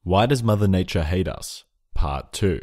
Why does Mother Nature hate us? Part 2.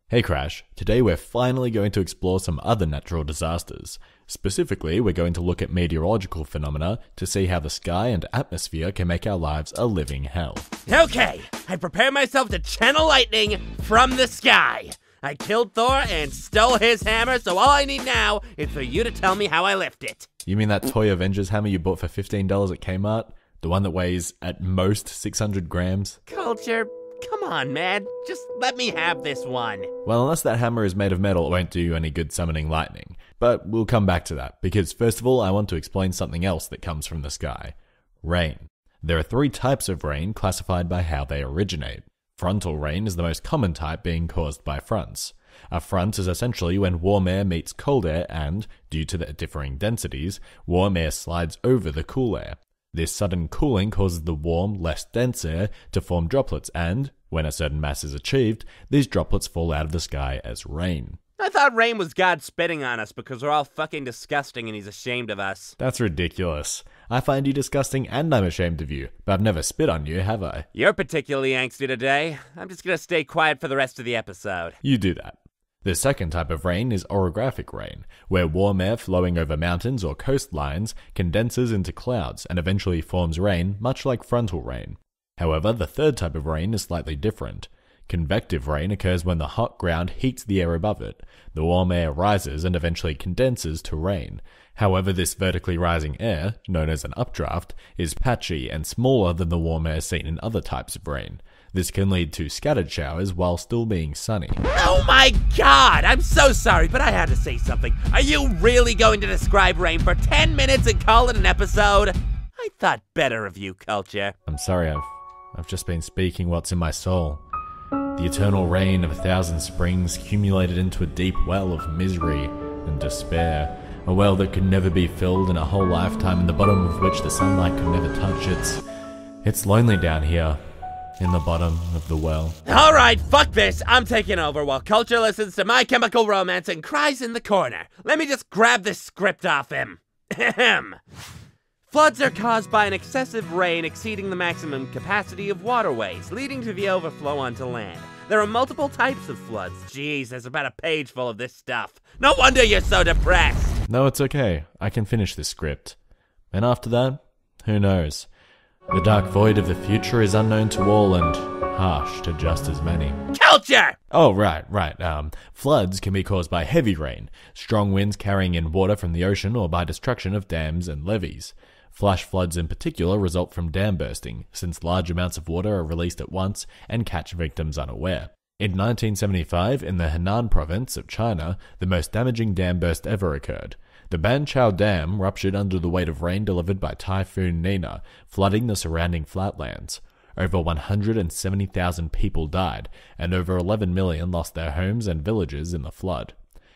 Hey Crash, today we're finally going to explore some other natural disasters. Specifically, we're going to look at meteorological phenomena to see how the sky and atmosphere can make our lives a living hell. Okay, I prepare myself to channel lightning from the sky. I killed Thor and stole his hammer, so all I need now is for you to tell me how I lift it. You mean that toy Avengers hammer you bought for $15 at Kmart? The one that weighs, at most, 600 grams? Culture, come on, man. Just let me have this one. Well, unless that hammer is made of metal, it won't do you any good summoning lightning. But we'll come back to that, because first of all, I want to explain something else that comes from the sky. Rain. There are 3 types of rain classified by how they originate. Frontal rain is the most common type, being caused by fronts. A front is essentially when warm air meets cold air and, due to the differing densities, warm air slides over the cool air. This sudden cooling causes the warm, less dense air to form droplets and, when a certain mass is achieved, these droplets fall out of the sky as rain. I thought rain was God spitting on us because we're all fucking disgusting and he's ashamed of us. That's ridiculous. I find you disgusting and I'm ashamed of you, but I've never spit on you, have I? You're particularly angsty today. I'm just gonna stay quiet for the rest of the episode. You do that. The second type of rain is orographic rain, where warm air flowing over mountains or coastlines condenses into clouds and eventually forms rain, much like frontal rain. However, the third type of rain is slightly different. Convective rain occurs when the hot ground heats the air above it. The warm air rises and eventually condenses to rain. However, this vertically rising air, known as an updraft, is patchy and smaller than the warm air seen in other types of rain. This can lead to scattered showers while still being sunny. Oh my god! I'm so sorry, but I had to say something. Are you really going to describe rain for 10 minutes and call it an episode? I thought better of you, Culture. I'm sorry, I've just been speaking what's in my soul. The eternal rain of 1,000 springs accumulated into a deep well of misery and despair. A well that could never be filled in a whole lifetime, in the bottom of which the sunlight could never touch. It's lonely down here, in the bottom of the well. Alright, fuck this. I'm taking over while Culture listens to My Chemical Romance and cries in the corner. Let me just grab this script off him. Ahem. Floods are caused by an excessive rain exceeding the maximum capacity of waterways, leading to the overflow onto land. There are multiple types of floods. Jeez, there's about a page full of this stuff. No wonder you're so depressed. No, it's okay. I can finish this script. And after that, who knows? The dark void of the future is unknown to all and harsh to just as many. Culture! Oh, right. Floods can be caused by heavy rain, strong winds carrying in water from the ocean, or by destruction of dams and levees. Flash floods in particular result from dam bursting, since large amounts of water are released at once and catch victims unaware. In 1975, in the Henan province of China, the most damaging dam burst ever occurred. The Banqiao Dam ruptured under the weight of rain delivered by Typhoon Nina, flooding the surrounding flatlands. Over 170,000 people died, and over 11 million lost their homes and villages in the flood.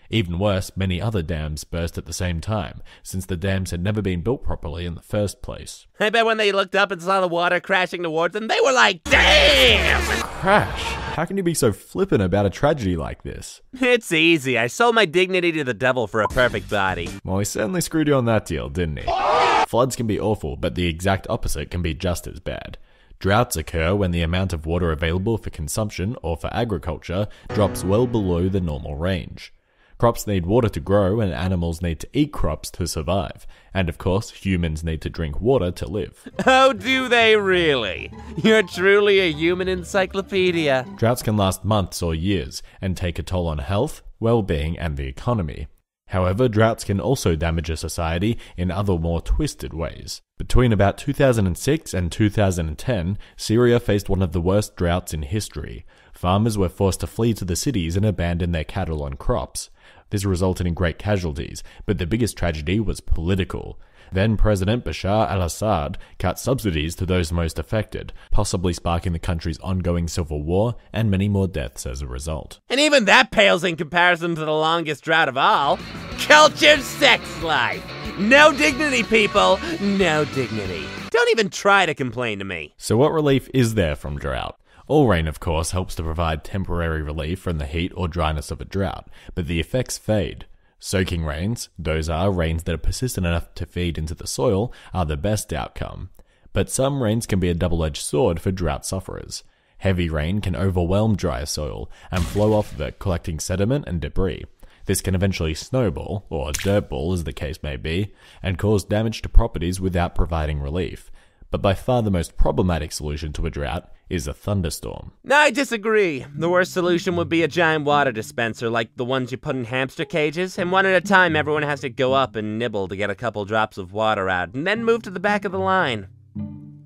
Even worse, many other dams burst at the same time, since the dams had never been built properly in the first place. I bet when they looked up and saw the water crashing towards them, they were like, damn! Crash! How can you be so flippant about a tragedy like this? It's easy. I sold my dignity to the devil for a perfect body. Well, he certainly screwed you on that deal, didn't he? Floods can be awful, but the exact opposite can be just as bad. Droughts occur when the amount of water available for consumption or for agriculture drops well below the normal range. Crops need water to grow and animals need to eat crops to survive. And of course, humans need to drink water to live. Oh, do they really? You're truly a human encyclopedia. Droughts can last months or years and take a toll on health, well-being, and the economy. However, droughts can also damage a society in other more twisted ways. Between about 2006 and 2010, Syria faced one of the worst droughts in history. Farmers were forced to flee to the cities and abandon their cattle and crops. This resulted in great casualties, but the biggest tragedy was political. Then President Bashar al-Assad cut subsidies to those most affected, possibly sparking the country's ongoing civil war and many more deaths as a result. And even that pales in comparison to the longest drought of all. Cultured sex life. No dignity, people. No dignity. Don't even try to complain to me. So what relief is there from drought? All rain, of course, helps to provide temporary relief from the heat or dryness of a drought, but the effects fade. Soaking rains, those are rains that are persistent enough to feed into the soil, are the best outcome. But some rains can be a double-edged sword for drought sufferers. Heavy rain can overwhelm dry soil and flow off of it, collecting sediment and debris. This can eventually snowball, or dirtball as the case may be, and cause damage to properties without providing relief. But by far the most problematic solution to a drought is a thunderstorm. I disagree. The worst solution would be a giant water dispenser like the ones you put in hamster cages, and one at a time everyone has to go up and nibble to get a couple drops of water out, and then move to the back of the line.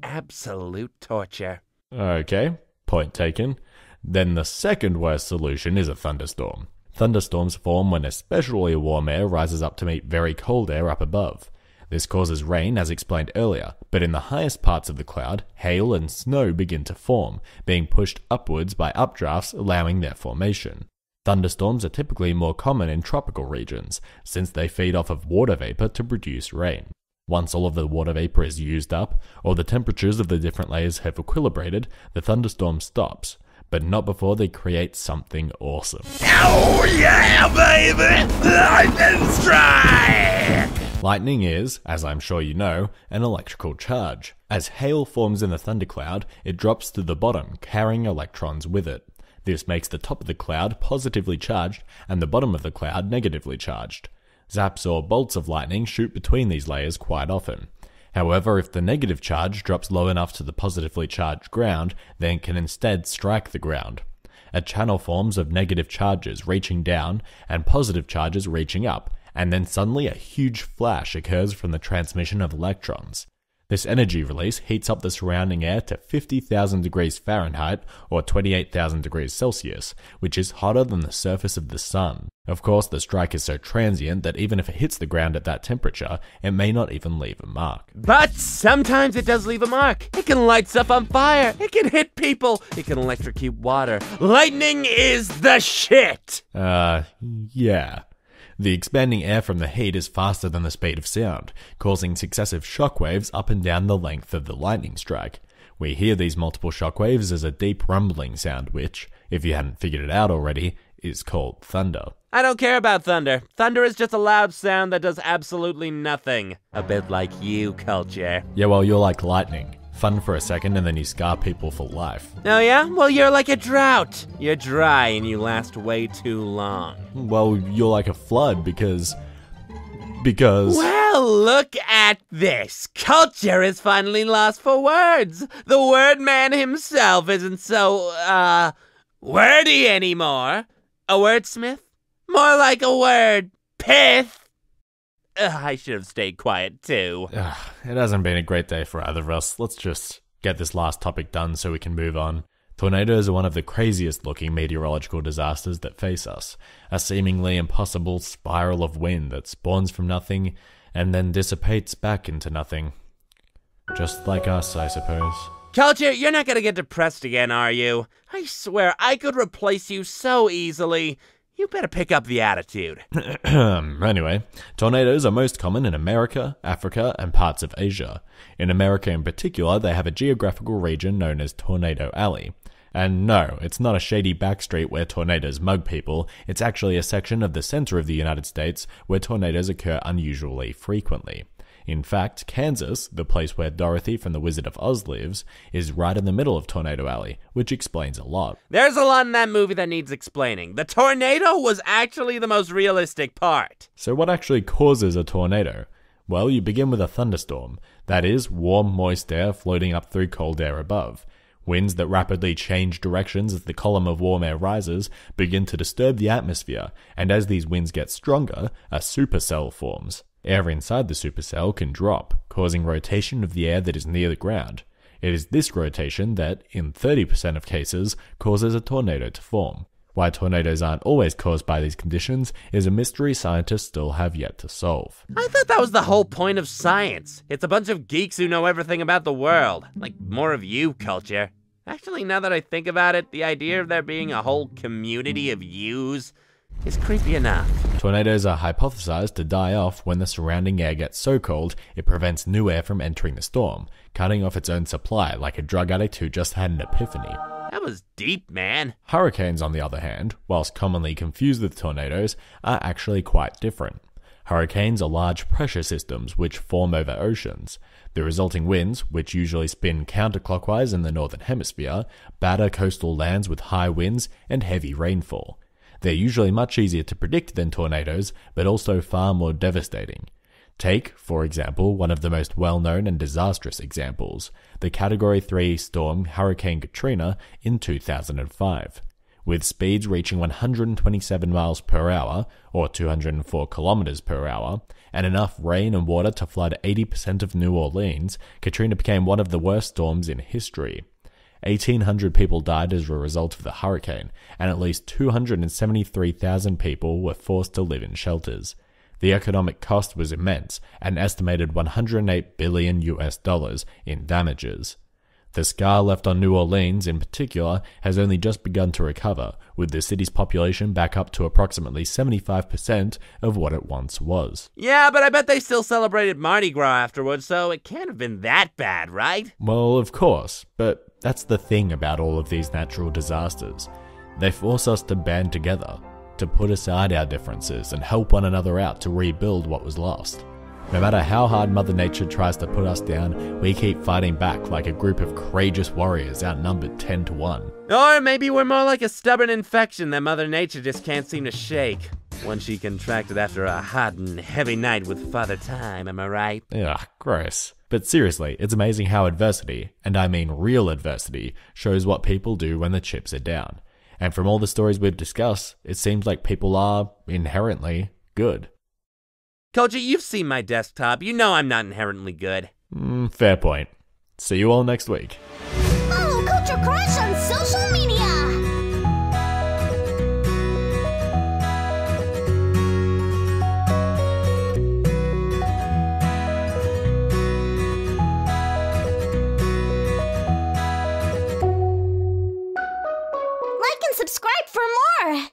Absolute torture. Okay, point taken. Then the second worst solution is a thunderstorm. Thunderstorms form when especially warm air rises up to meet very cold air up above. This causes rain, as explained earlier, but in the highest parts of the cloud, hail and snow begin to form, being pushed upwards by updrafts, allowing their formation. Thunderstorms are typically more common in tropical regions, since they feed off of water vapor to produce rain. Once all of the water vapor is used up, or the temperatures of the different layers have equilibrated, the thunderstorm stops, but not before they create something awesome. Oh yeah, baby! Lightning strike! Lightning is, as I'm sure you know, an electrical charge. As hail forms in the thundercloud, it drops to the bottom, carrying electrons with it. This makes the top of the cloud positively charged and the bottom of the cloud negatively charged. Zaps or bolts of lightning shoot between these layers quite often. However, if the negative charge drops low enough to the positively charged ground, then it can instead strike the ground. A channel forms of negative charges reaching down and positive charges reaching up, and then suddenly a huge flash occurs from the transmission of electrons. This energy release heats up the surrounding air to 50,000 degrees Fahrenheit or 28,000 degrees Celsius, which is hotter than the surface of the sun. Of course, the strike is so transient that even if it hits the ground at that temperature, it may not even leave a mark. But sometimes it does leave a mark. It can light stuff on fire. It can hit people. It can electrocute water. Lightning is the shit! Yeah. The expanding air from the heat is faster than the speed of sound, causing successive shockwaves up and down the length of the lightning strike. We hear these multiple shockwaves as a deep rumbling sound which, if you hadn't figured it out already, is called thunder. I don't care about thunder. Thunder is just a loud sound that does absolutely nothing. A bit like you, Culture. Yeah, well, you're like lightning. Fun for a second and then you scar people for life. Oh yeah? Well, you're like a drought. You're dry and you last way too long. Well, you're like a flood because... Well, look at this. Culture is finally lost for words. The word man himself isn't so, wordy anymore. A wordsmith? More like a word pith. I should have stayed quiet too. It hasn't been a great day for either of us. Let's just get this last topic done so we can move on. Tornadoes are one of the craziest looking meteorological disasters that face us. A seemingly impossible spiral of wind that spawns from nothing and then dissipates back into nothing. Just like us, I suppose. Culture, you're not gonna get depressed again, are you? I swear I could replace you so easily. You better pick up the attitude. Anyway, tornadoes are most common in America, Africa, and parts of Asia. In America in particular, they have a geographical region known as Tornado Alley. And no, it's not a shady backstreet where tornadoes mug people, it's actually a section of the center of the United States where tornadoes occur unusually frequently. In fact, Kansas, the place where Dorothy from The Wizard of Oz lives, is right in the middle of Tornado Alley, which explains a lot. There's a lot in that movie that needs explaining. The tornado was actually the most realistic part. So what actually causes a tornado? Well, you begin with a thunderstorm. That is, warm, moist air floating up through cold air above. Winds that rapidly change directions as the column of warm air rises begin to disturb the atmosphere, and as these winds get stronger, a supercell forms. Air inside the supercell can drop, causing rotation of the air that is near the ground. It is this rotation that, in 30% of cases, causes a tornado to form. Why tornadoes aren't always caused by these conditions is a mystery scientists still have yet to solve. I thought that was the whole point of science. It's a bunch of geeks who know everything about the world. Like, more of you, Culture. Actually, now that I think about it, the idea of there being a whole community of yous is creepy enough. Tornadoes are hypothesized to die off when the surrounding air gets so cold it prevents new air from entering the storm, cutting off its own supply like a drug addict who just had an epiphany. That was deep, man. Hurricanes, on the other hand, whilst commonly confused with tornadoes, are actually quite different. Hurricanes are large pressure systems which form over oceans. The resulting winds, which usually spin counterclockwise in the northern hemisphere, batter coastal lands with high winds and heavy rainfall. They're usually much easier to predict than tornadoes, but also far more devastating. Take, for example, one of the most well-known and disastrous examples, the Category 3 storm Hurricane Katrina in 2005. With speeds reaching 127 miles per hour, or 204 kilometers per hour, and enough rain and water to flood 80% of New Orleans, Katrina became one of the worst storms in history. 1,800 people died as a result of the hurricane, and at least 273,000 people were forced to live in shelters. The economic cost was immense, an estimated $108 billion in damages. The scar left on New Orleans, in particular, has only just begun to recover, with the city's population back up to approximately 75% of what it once was. Yeah, but I bet they still celebrated Mardi Gras afterwards, so it can't have been that bad, right? Well, of course, but that's the thing about all of these natural disasters. They force us to band together, to put aside our differences and help one another out to rebuild what was lost. No matter how hard Mother Nature tries to put us down, we keep fighting back like a group of courageous warriors outnumbered 10 to 1. Or maybe we're more like a stubborn infection that Mother Nature just can't seem to shake. One she contracted after a hot and heavy night with Father Time, am I right? Ugh, gross. But seriously, it's amazing how adversity, and I mean real adversity, shows what people do when the chips are down. And from all the stories we've discussed, it seems like people are, inherently, good. Culture, you've seen my desktop. You know I'm not inherently good. Fair point. See you all next week. Follow CultureCrash on social media! Like and subscribe for more!